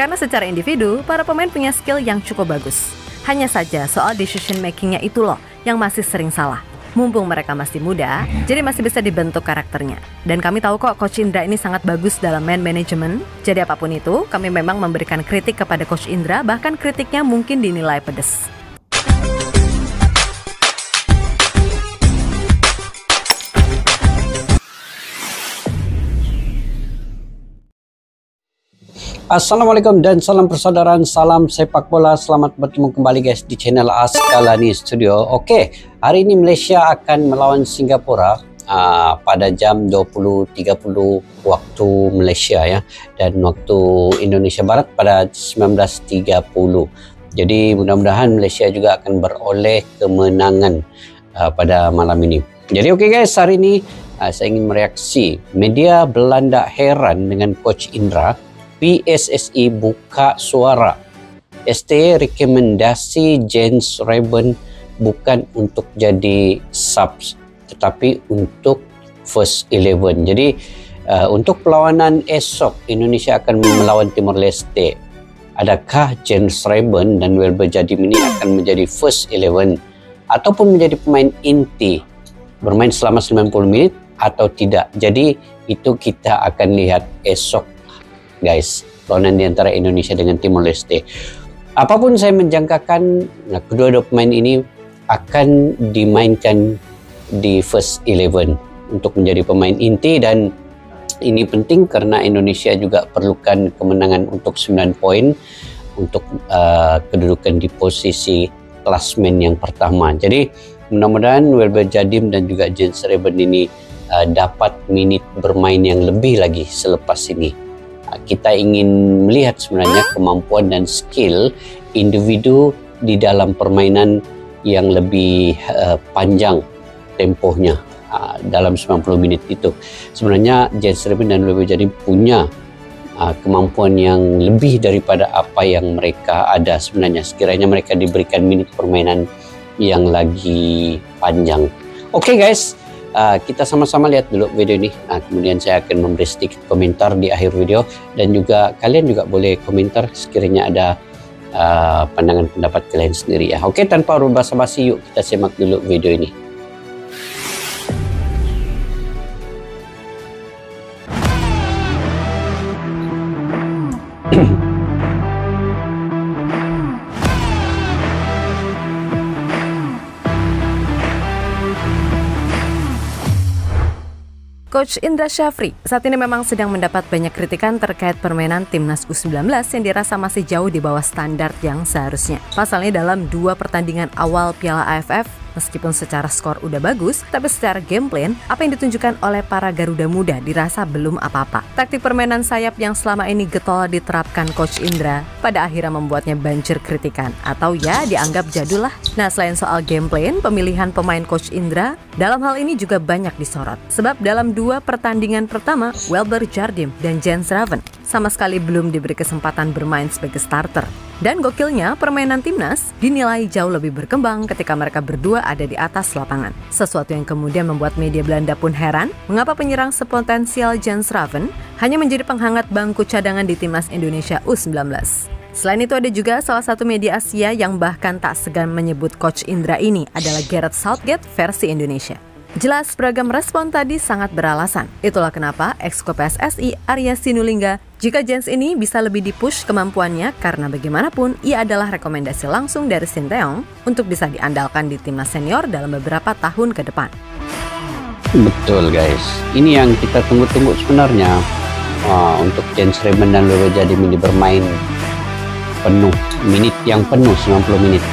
Karena secara individu, para pemain punya skill yang cukup bagus. Hanya saja soal decision makingnya itu loh yang masih sering salah. Mumpung mereka masih muda, jadi masih bisa dibentuk karakternya. Dan kami tahu kok Coach Indra ini sangat bagus dalam man management. Jadi apapun itu, kami memang memberikan kritik kepada Coach Indra, bahkan kritiknya mungkin dinilai pedes. Assalamualaikum dan salam persaudaraan, salam sepak bola. Selamat bertemu kembali guys di channel Askalani Studio. Oke, hari ini Malaysia akan melawan Singapura pada jam 20.30 waktu Malaysia ya, dan waktu Indonesia Barat pada 19.30. Jadi mudah-mudahan Malaysia juga akan beroleh kemenangan pada malam ini. Jadi oke guys, hari ini saya ingin mereaksi. Media Belanda heran dengan Coach Indra. PSSI buka suara. ST rekomendasi Jens Schreiber bukan untuk jadi subs, tetapi untuk first 11. Jadi untuk perlawanan esok, Indonesia akan melawan Timor Leste. Adakah Jens Schreiber dan Welber Jadim ini akan menjadi first 11 ataupun menjadi pemain inti, bermain selama 90 menit atau tidak? Jadi itu kita akan lihat esok guys, perlawanan di antara Indonesia dengan Timor Leste. Apapun saya menjangkakan, kedua-dua pemain ini akan dimainkan di first 11 untuk menjadi pemain inti, dan ini penting karena Indonesia juga perlukan kemenangan untuk 9 poin untuk kedudukan di posisi klasmen yang pertama. Jadi mudah-mudahan Welber Jadim dan juga Jens Schreiber ini dapat menit bermain yang lebih lagi selepas ini. Kita ingin melihat sebenarnya kemampuan dan skill individu di dalam permainan yang lebih panjang tempohnya dalam 90 menit itu. Sebenarnya Jens Schreiber dan Welber Jadim punya kemampuan yang lebih daripada apa yang mereka ada sebenarnya, sekiranya mereka diberikan menit permainan yang lagi panjang. Oke guys, kita sama-sama lihat dulu video ini. Kemudian saya akan memberi sedikit komentar di akhir video, dan juga kalian juga boleh komentar sekiranya ada pandangan pendapat kalian sendiri ya. Oke, tanpa basa-basi, yuk kita simak dulu video ini. Coach Indra Syafri saat ini memang sedang mendapat banyak kritikan terkait permainan timnas U19 yang dirasa masih jauh di bawah standar yang seharusnya. Pasalnya dalam 2 pertandingan awal Piala AFF, meskipun secara skor udah bagus, tapi secara gameplay, apa yang ditunjukkan oleh para Garuda Muda dirasa belum apa-apa. Taktik permainan sayap yang selama ini getol diterapkan Coach Indra pada akhirnya membuatnya banjir kritikan, atau ya dianggap jadul lah. Nah, selain soal gameplay, pemilihan pemain Coach Indra dalam hal ini juga banyak disorot. Sebab dalam 2 pertandingan pertama, Welber Jadim dan Jens Schreiber sama sekali belum diberi kesempatan bermain sebagai starter. Dan gokilnya, permainan timnas dinilai jauh lebih berkembang ketika mereka berdua ada di atas lapangan. Sesuatu yang kemudian membuat media Belanda pun heran mengapa penyerang sepotensial Jens Schreiber hanya menjadi penghangat bangku cadangan di timnas Indonesia U19. Selain itu, ada juga salah satu media Asia yang bahkan tak segan menyebut Coach Indra ini adalah Gareth Southgate versi Indonesia. Jelas beragam respon tadi sangat beralasan. Itulah kenapa ex-Ketua PSSI Arya Sinulinga, jika Jens ini bisa lebih dipush kemampuannya karena bagaimanapun ia adalah rekomendasi langsung dari Sinteyong untuk bisa diandalkan di timnas senior dalam beberapa tahun ke depan. Betul guys, ini yang kita tunggu-tunggu sebenarnya, untuk Jens Schreiber dan Welber Jadim ini bermain penuh, menit yang penuh 90 menit.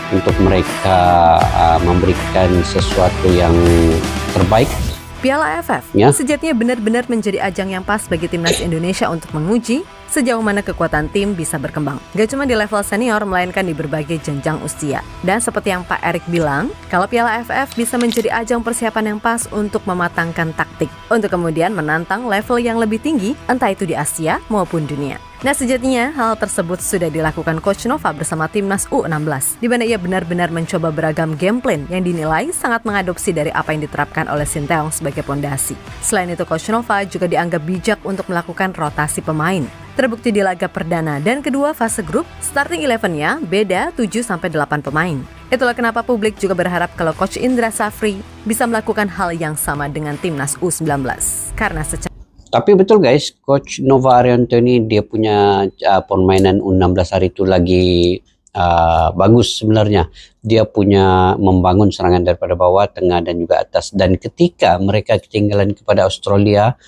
Untuk mereka memberikan sesuatu yang terbaik. Piala AFF sejatinya benar-benar menjadi ajang yang pas bagi timnas Indonesia untuk menguji sejauh mana kekuatan tim bisa berkembang. Gak cuma di level senior, melainkan di berbagai jenjang usia. Dan seperti yang Pak Erik bilang, kalau Piala AFF bisa menjadi ajang persiapan yang pas untuk mematangkan taktik, untuk kemudian menantang level yang lebih tinggi, entah itu di Asia maupun dunia. Nah, sejatinya hal tersebut sudah dilakukan Coach Nova bersama timnas U16, di mana ia benar-benar mencoba beragam game plan yang dinilai sangat mengadopsi dari apa yang diterapkan oleh Sinteyong sebagai pondasi. Selain itu, Coach Nova juga dianggap bijak untuk melakukan rotasi pemain. Terbukti di laga perdana dan kedua fase grup, starting 11-nya beda 7-8 pemain. Itulah kenapa publik juga berharap kalau Coach Indra Safri bisa melakukan hal yang sama dengan timnas U19. Karena Tapi betul guys, Coach Nova Arianto ini dia punya permainan U16 hari itu lagi bagus sebenarnya. Dia punya membangun serangan daripada bawah, tengah dan juga atas. Dan ketika mereka ketinggalan kepada Australia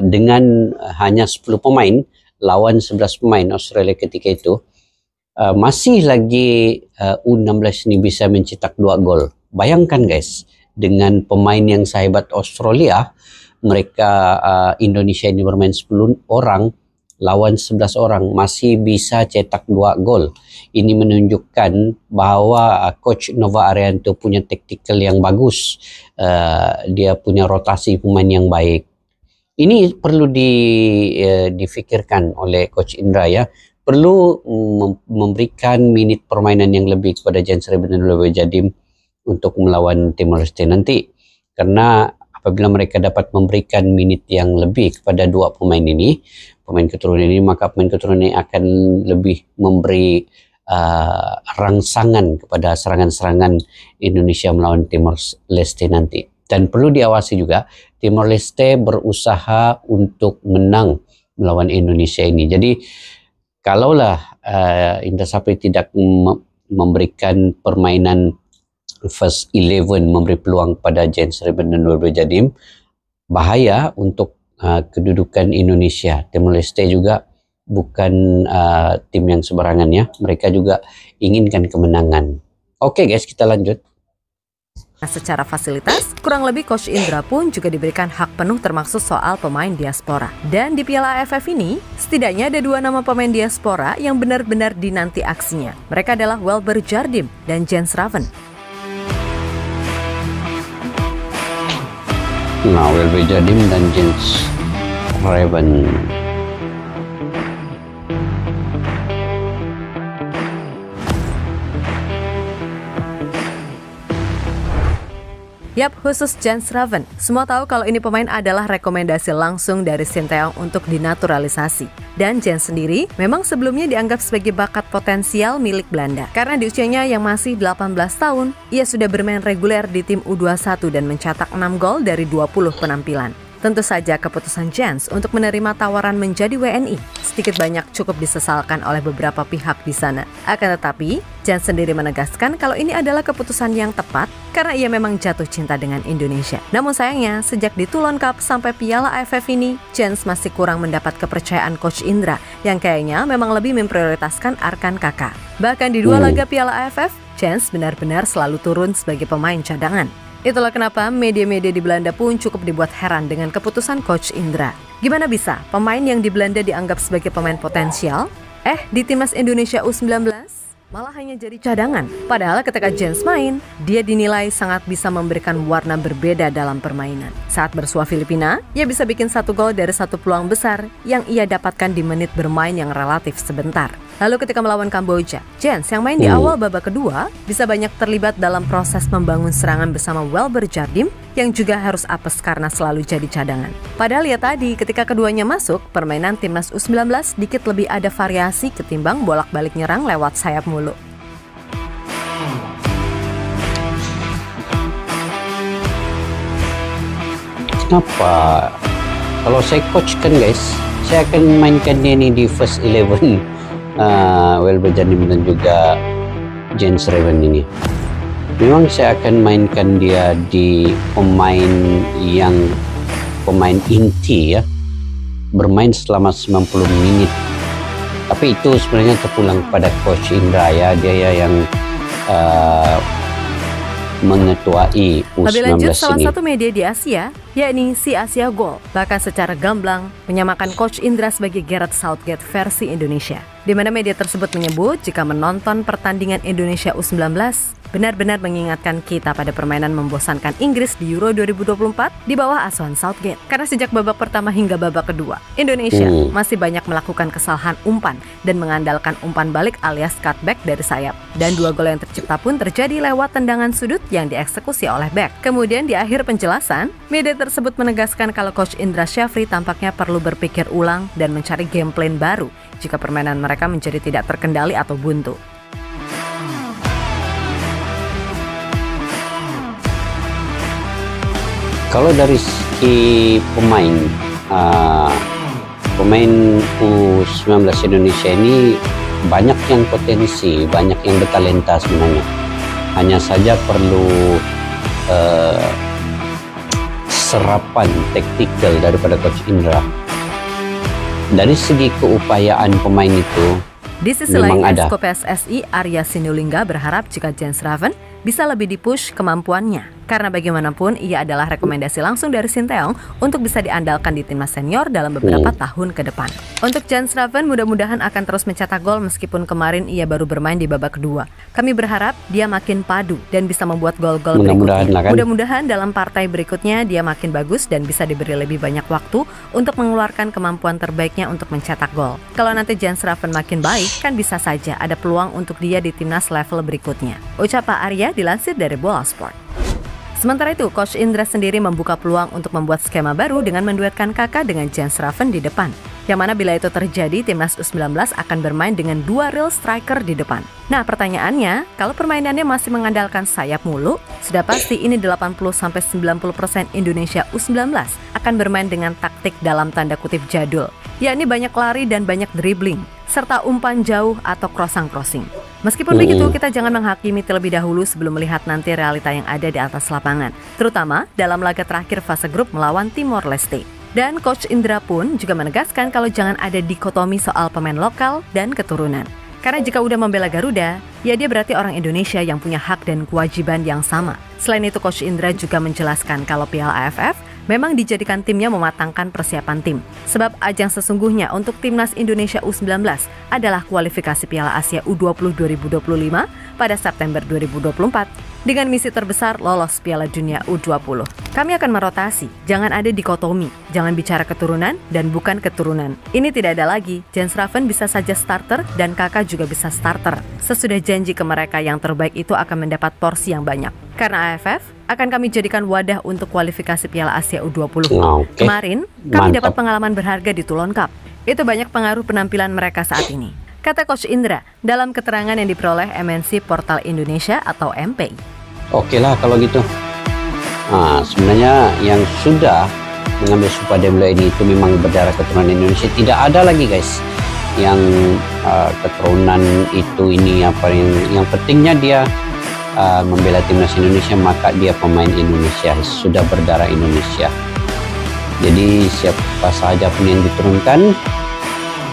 dengan hanya 10 pemain, lawan 11 pemain Australia ketika itu, masih lagi U16 ini bisa mencetak 2 gol. Bayangkan guys, dengan pemain yang sehebat Australia, mereka Indonesia ini bermain 10 orang lawan 11 orang masih bisa cetak 2 gol. Ini menunjukkan bahwa Coach Nova Arianto punya taktikal yang bagus. Dia punya rotasi pemain yang baik. Ini perlu difikirkan oleh Coach Indra ya. Perlu memberikan minit permainan yang lebih kepada Jens Ruben dan Welber Jadim untuk melawan Timor Leste nanti. Karena apabila mereka dapat memberikan minit yang lebih kepada 2 pemain ini, pemain keturunan ini, maka pemain keturunan ini akan lebih memberi rangsangan kepada serangan-serangan Indonesia melawan Timor Leste nanti. Dan perlu diawasi juga, Timor Leste berusaha untuk menang melawan Indonesia ini. Jadi, kalaulah Indra Safri tidak memberikan permainan first 11, memberi peluang pada Jens Ruben dan Welber Jadim, bahaya untuk kedudukan Indonesia. Timor Leste juga bukan tim yang sembarangan ya. Mereka juga inginkan kemenangan. Oke guys, kita lanjut. Nah, secara fasilitas, kurang lebih Coach Indra pun juga diberikan hak penuh termasuk soal pemain diaspora. Dan di Piala AFF ini, setidaknya ada 2 nama pemain diaspora yang benar-benar dinanti aksinya. Mereka adalah Welber Jadim dan Jens Raven. Nah, Welber Jadim dan Jens Raven. Yap, khusus Jens Raven. Semua tahu kalau ini pemain adalah rekomendasi langsung dari Sinteyong untuk dinaturalisasi. Dan Jens sendiri memang sebelumnya dianggap sebagai bakat potensial milik Belanda. Karena di usianya yang masih 18 tahun, ia sudah bermain reguler di tim U21 dan mencetak 6 gol dari 20 penampilan. Tentu saja keputusan Jens untuk menerima tawaran menjadi WNI sedikit banyak cukup disesalkan oleh beberapa pihak di sana. Akan tetapi, Jens sendiri menegaskan kalau ini adalah keputusan yang tepat karena ia memang jatuh cinta dengan Indonesia. Namun sayangnya, sejak di Toulon Cup sampai Piala AFF ini, Jens masih kurang mendapat kepercayaan Coach Indra yang kayaknya memang lebih memprioritaskan Arkan Kakak. Bahkan di 2 laga Piala AFF, Jens benar-benar selalu turun sebagai pemain cadangan. Itulah kenapa media-media di Belanda pun cukup dibuat heran dengan keputusan Coach Indra. Gimana bisa pemain yang di Belanda dianggap sebagai pemain potensial, di timnas Indonesia U19 malah hanya jadi cadangan. Padahal ketika Jens main, dia dinilai sangat bisa memberikan warna berbeda dalam permainan. Saat bersua Filipina, ia bisa bikin 1 gol dari 1 peluang besar yang ia dapatkan di menit bermain yang relatif sebentar. Lalu ketika melawan Kamboja, Jens yang main di awal babak kedua bisa banyak terlibat dalam proses membangun serangan bersama Welber Jadim yang juga harus apes karena selalu jadi cadangan. Padahal ya tadi ketika keduanya masuk, permainan timnas U19 dikit lebih ada variasi ketimbang bolak-balik nyerang lewat sayap mulu. Kenapa? Kalau saya coach kan guys, saya akan mainkan dia ini di first 11. Welber Jadim dan juga Jens Raven ini. Memang saya akan mainkan dia di pemain inti ya. Bermain selama 90 menit. Tapi itu sebenarnya terpulang pada Coach Indra ya. Dia yang mengetuai U19 Lebih lanjut, salah ini. satu media di Asia, yakni Si Asia Goal, bahkan secara gamblang menyamakan Coach Indra sebagai Gareth Southgate versi Indonesia. Di mana media tersebut menyebut jika menonton pertandingan Indonesia U19, benar-benar mengingatkan kita pada permainan membosankan Inggris di Euro 2024 di bawah asuhan Southgate. Karena sejak babak pertama hingga babak kedua, Indonesia masih banyak melakukan kesalahan umpan dan mengandalkan umpan balik alias cutback dari sayap. Dan 2 gol yang tercipta pun terjadi lewat tendangan sudut yang dieksekusi oleh back. Kemudian di akhir penjelasan, media tersebut menegaskan kalau Coach Indra Syafri tampaknya perlu berpikir ulang dan mencari game plan baru jika permainan mereka menjadi tidak terkendali atau buntu. Kalau dari segi pemain U19 Indonesia ini banyak yang potensi, banyak yang bertalenta sebenarnya. Hanya saja perlu serapan taktikal daripada Coach Indra. Dari segi keupayaan pemain itu, di sisi lain, Esko PSSI Arya Sinulinga berharap jika Jens Raven bisa lebih dipush kemampuannya. Karena bagaimanapun ia adalah rekomendasi langsung dari Sinteyong untuk bisa diandalkan di timnas senior dalam beberapa tahun ke depan. Untuk Jens Raven mudah-mudahan akan terus mencetak gol meskipun kemarin ia baru bermain di babak kedua. Kami berharap dia makin padu dan bisa membuat gol-gol berikutnya. Mudah-mudahan dalam partai berikutnya dia makin bagus dan bisa diberi lebih banyak waktu untuk mengeluarkan kemampuan terbaiknya untuk mencetak gol. Kalau nanti Jens Raven makin baik, kan bisa saja ada peluang untuk dia di timnas level berikutnya. Ucap Pak Arya dilansir dari Bola Sport. Sementara itu, Coach Indra sendiri membuka peluang untuk membuat skema baru dengan menduetkan Kakak dengan Jens Raven di depan. Yang mana bila itu terjadi, timnas U19 akan bermain dengan 2 real striker di depan. Nah, pertanyaannya, kalau permainannya masih mengandalkan sayap mulu, sudah pasti ini 80-90% Indonesia U19 akan bermain dengan taktik dalam tanda kutip jadul, yakni banyak lari dan banyak dribbling, serta umpan jauh atau crossing. Meskipun begitu, kita jangan menghakimi terlebih dahulu sebelum melihat nanti realita yang ada di atas lapangan, terutama dalam laga terakhir fase grup melawan Timor Leste. Dan Coach Indra pun juga menegaskan kalau jangan ada dikotomi soal pemain lokal dan keturunan. Karena jika udah membela Garuda, ya dia berarti orang Indonesia yang punya hak dan kewajiban yang sama. Selain itu, Coach Indra juga menjelaskan kalau Piala AFF memang dijadikan timnya mematangkan persiapan tim. Sebab ajang sesungguhnya untuk timnas Indonesia U19 adalah kualifikasi Piala Asia U20 2025 pada September 2024 dengan misi terbesar lolos Piala Dunia U20. Kami akan merotasi, jangan ada dikotomi, jangan bicara keturunan dan bukan keturunan. Ini tidak ada lagi, Jens Raven bisa saja starter dan Kakak juga bisa starter. Sesudah janji ke mereka yang terbaik itu akan mendapat porsi yang banyak. Karena AFF akan kami jadikan wadah untuk kualifikasi Piala Asia U20. Kemarin, kami dapat pengalaman berharga di Toulon Cup. Itu banyak pengaruh penampilan mereka saat ini, kata Coach Indra dalam keterangan yang diperoleh MNC Portal Indonesia atau MPI. Oke lah kalau gitu. Sebenarnya yang sudah mengambil Super WNBA ini itu memang berdarah keturunan Indonesia. Tidak ada lagi guys yang keturunan itu ini apa yang pentingnya dia membela timnas Indonesia, maka dia pemain Indonesia, sudah berdarah Indonesia. Jadi siapa saja pun yang diturunkan,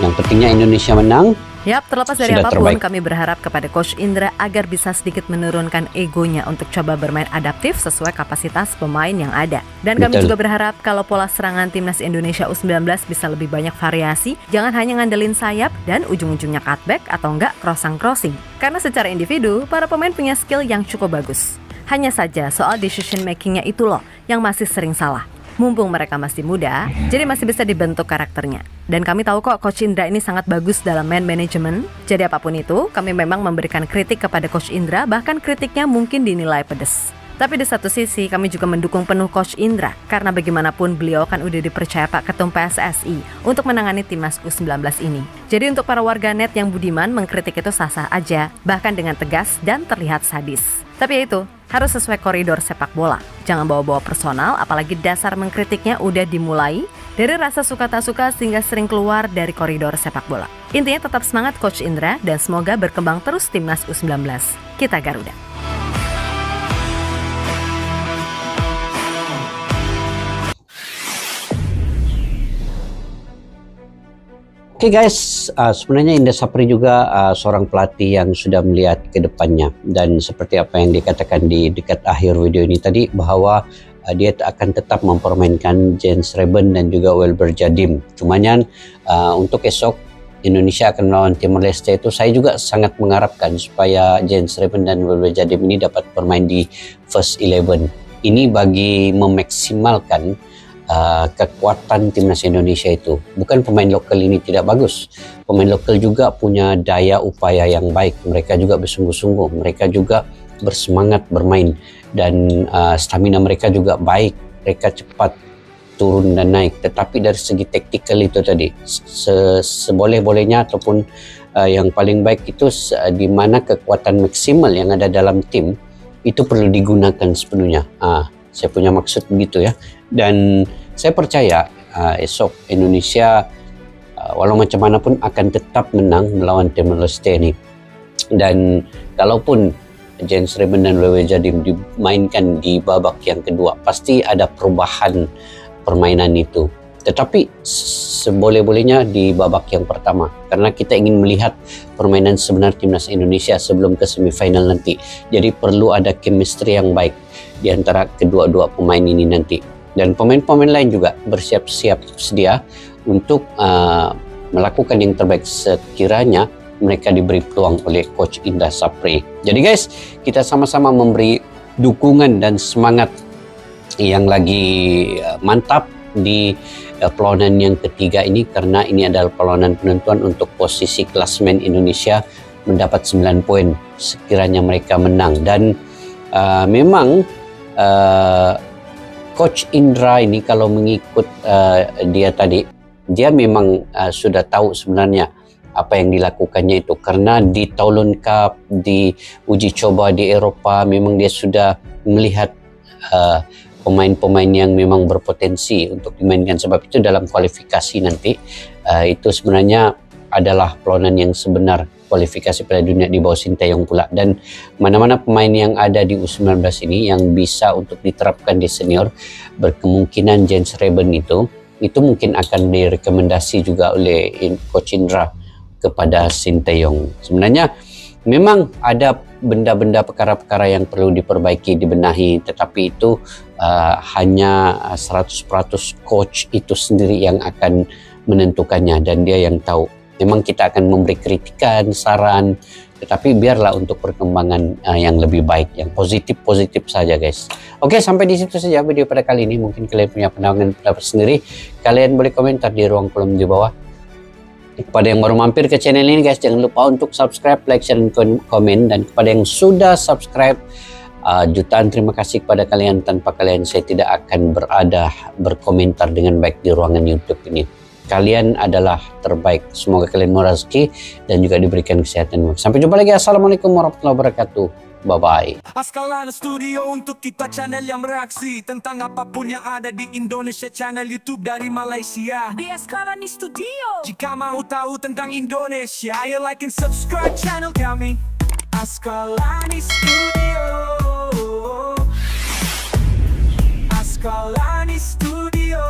yang pentingnya Indonesia menang. Yap, terlepas dari apapun, kami berharap kepada Coach Indra agar bisa sedikit menurunkan egonya untuk coba bermain adaptif sesuai kapasitas pemain yang ada. Dan kami juga berharap kalau pola serangan timnas Indonesia U19 bisa lebih banyak variasi, jangan hanya ngandelin sayap dan ujung-ujungnya cutback atau enggak crossing. Karena secara individu, para pemain punya skill yang cukup bagus. Hanya saja soal decision makingnya itu loh yang masih sering salah. Mumpung mereka masih muda, jadi masih bisa dibentuk karakternya. Dan kami tahu kok Coach Indra ini sangat bagus dalam man management. Jadi apapun itu, kami memang memberikan kritik kepada Coach Indra, bahkan kritiknya mungkin dinilai pedas. Tapi di satu sisi kami juga mendukung penuh Coach Indra, karena bagaimanapun beliau kan udah dipercaya Pak Ketum PSSI untuk menangani timnas U19 ini. Jadi untuk para warganet yang budiman mengkritik itu sah-sah aja, bahkan dengan tegas dan terlihat sadis. Tapi ya itu, harus sesuai koridor sepak bola. Jangan bawa-bawa personal, apalagi dasar mengkritiknya udah dimulai dari rasa suka tak suka sehingga sering keluar dari koridor sepak bola. Intinya tetap semangat Coach Indra dan semoga berkembang terus timnas U19. Kita Garuda. Oke guys, sebenarnya Indra Syafri juga seorang pelatih yang sudah melihat ke depannya, dan seperti apa yang dikatakan di dekat akhir video ini tadi, bahwa dia akan tetap mempermainkan Jens Raven dan juga Welber Jadim. Cumanya untuk esok Indonesia akan melawan Timor Leste itu, saya juga sangat mengharapkan supaya Jens Reben dan Wewe Jadim ini dapat bermain di first 11. Ini bagi memaksimalkan kekuatan timnas Indonesia itu. Bukan pemain lokal ini tidak bagus. Pemain lokal juga punya daya upaya yang baik. Mereka juga bersungguh-sungguh. Mereka juga bersemangat bermain. Dan stamina mereka juga baik. Mereka cepat turun dan naik. Tetapi dari segi taktikal itu tadi, seboleh-bolehnya ataupun yang paling baik itu di mana kekuatan maksimal yang ada dalam tim itu perlu digunakan sepenuhnya. Saya punya maksud begitu ya. Dan saya percaya esok Indonesia walau macam mana pun akan tetap menang melawan Timor Leste ini. Dan kalaupun Jens Reben dan Wewe Jadim dimainkan di babak yang kedua, pasti ada perubahan permainan itu. Tetapi seboleh-bolehnya di babak yang pertama, karena kita ingin melihat permainan sebenar timnas Indonesia sebelum ke semifinal nanti. Jadi perlu ada chemistry yang baik di antara kedua-dua pemain ini nanti. Dan pemain-pemain lain juga bersiap-siap sedia untuk melakukan yang terbaik sekiranya mereka diberi peluang oleh Coach Indra Sapri. Jadi guys, kita sama-sama memberi dukungan dan semangat yang lagi mantap di perlawanan yang ketiga ini, karena ini adalah perlawanan penentuan untuk posisi klasmen Indonesia mendapat 9 poin sekiranya mereka menang. Dan memang Coach Indra ini kalau mengikut dia tadi, dia memang sudah tahu sebenarnya apa yang dilakukannya itu, karena di Toulon Cup, di uji coba di Eropa, memang dia sudah melihat pemain-pemain yang memang berpotensi untuk dimainkan. Sebab itu dalam kualifikasi nanti itu sebenarnya adalah perlawanan yang sebenar, kualifikasi Piala Dunia di bawah Sinteyong pula. Dan mana-mana pemain yang ada di U19 ini yang bisa untuk diterapkan di senior, berkemungkinan Jens Reben itu mungkin akan direkomendasi juga oleh Coach Indra kepada Sinteyong. Sebenarnya memang ada benda-benda perkara-perkara yang perlu diperbaiki, dibenahi, tetapi itu hanya 100% coach itu sendiri yang akan menentukannya, dan dia yang tahu. Memang kita akan memberi kritikan, saran, tetapi biarlah untuk perkembangan yang lebih baik, yang positif-positif saja guys. Oke, sampai di situ saja video pada kali ini. Mungkin kalian punya pandangan pendapat sendiri, kalian boleh komentar di ruang kolom di bawah. Kepada yang baru mampir ke channel ini guys, jangan lupa untuk subscribe, like, share, dan komen. Dan kepada yang sudah subscribe, jutaan terima kasih kepada kalian. Tanpa kalian saya tidak akan berkomentar dengan baik di ruangan YouTube ini. Kalian adalah terbaik. Semoga kalian mau rezeki dan juga diberikan kesehatan. Sampai jumpa lagi. Assalamualaikum warahmatullahi wabarakatuh. Bye-bye. Askalani Studio untuk kita channel yang bereaksi tentang apapun yang ada di Indonesia. Channel YouTube dari Malaysia di Askalani Studio. Jika mau tahu tentang Indonesia, ayo like and subscribe channel kami Askalani Studio. Askalani Studio.